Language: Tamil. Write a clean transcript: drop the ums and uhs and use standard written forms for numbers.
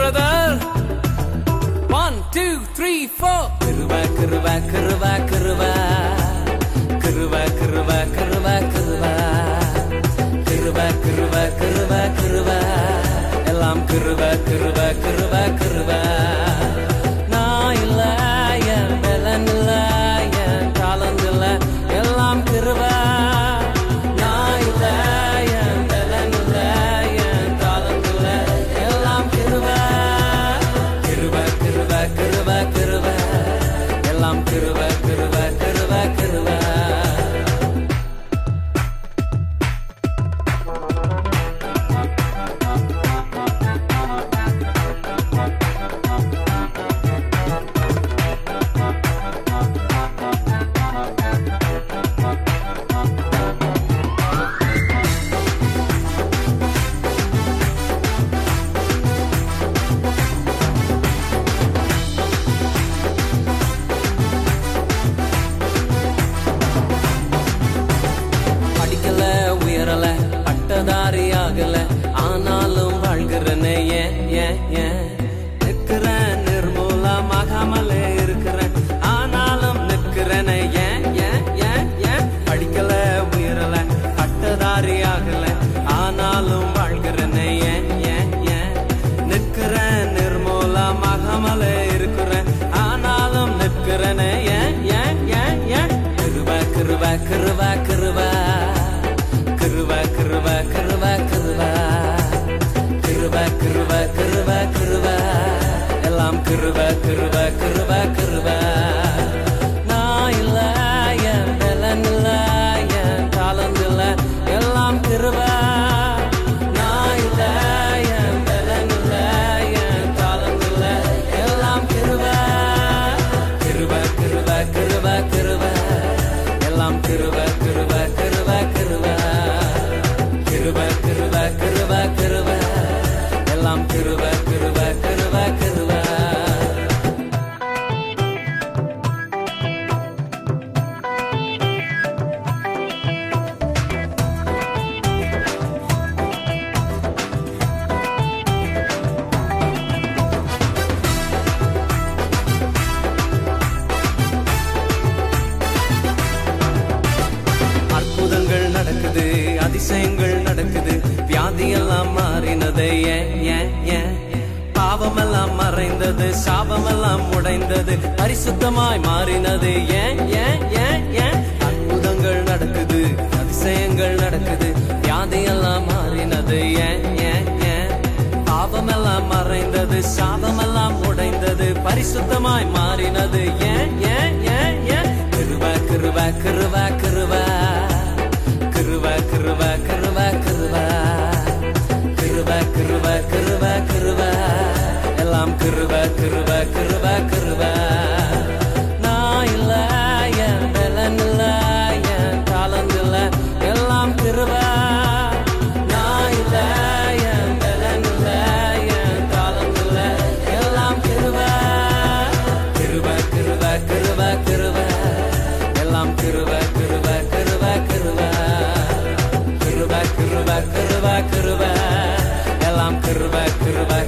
brother. 1, 2, 3, 4. Kiruva, kiruva, kiruva, kiruva. Kiruva, kiruva, kiruva, kiruva. Kiruva, kiruva, kiruva, kiruva. Ellam kiruva, kiruva, kiruva, kiruva. நான் இல்ல என் பலன் இல்ல என் காலம் இல்ல எல்லாம் கிருபை. நான் இல்ல என் பலன் இல்ல என் காலம் இல்ல எல்லாம் கிருபை. கிருபை கிருபை கிருபை கிருபை எல்லாம் கிருபை கிருபை கிருபை கிருபை. ஆனாலும் வாழ்கிறேன் நிற்கிறேன் நிர்மூலமாகாமலே இருக்கிறேன். ஆனாலும் நிற்கிறேன் படிக்கல உயரல பட்டதாரி ஆகல ஆனாலும் வாழ்கிறேன் நிற்கிறேன் நிர்மூலமாகாமலே இருக்கிறேன். ஆனாலும் நிற்கிறேன் கிருபை கிருபை கிருபை கிருபை கிருபை கிருபை கிருபை கிருபை கிருபை கிருபை கிருபை கிருபை எல்லாம் கிருபை கிருபை கிருபை கிருபை. நான் இல்ல என் பலன் இல்ல என் காலம் இல்ல எல்லாம் கிருபை. நான் இல்ல என் பலன் இல்ல என் காலம் இல்ல எல்லாம் கிருபை. கிருபை கிருபை கிருபை கிருபை எல்லாம் கிருபை கிருபை கிருபை கிருபை. கிருபை கிருபை கிருபை கிருபை எல்லாம் கிருபை கிருபை கிருபை கிருபை. அற்புதங்கள் நடக்குது அதிசயங்கள் நடக்குது வியாதியெல்லாம் மாறினது பாவமெல்லாம் மறைந்தது சாபமெல்லாம் உடைந்தது பரிசுத்தமாய் மாறினது அற்புதங்கள் நடக்குது அதிசயங்கள் நடக்குது வியாதியெல்லாம் மாறினது பாவமெல்லாம் மறைந்தது சாபமெல்லாம் உடைந்தது பரிசுத்தமாய் மாறினது கிருபை கிருபை கிருபை கிருபை கிருபை கிருபை கிருபை கிருபை கிருபை கிருபை கிருபை கிருபை எல்லாம் கிருபை கிருபை கிருபை கிருபை. நான் இல்ல என் பலன் இல்ல என் காலம் இல்ல எல்லாம் கிருபை. நான் இல்ல என் பலன் இல்ல என் காலம் இல்ல எல்லாம் கிருபை. கிருபை கிருபை கிருபை கிருபை எல்லாம் கிருபை கிருபை கிருபை கிருபை. கிருபை கிருபை கிருபை கிருபை எல்லாம் கிருபை கிருபை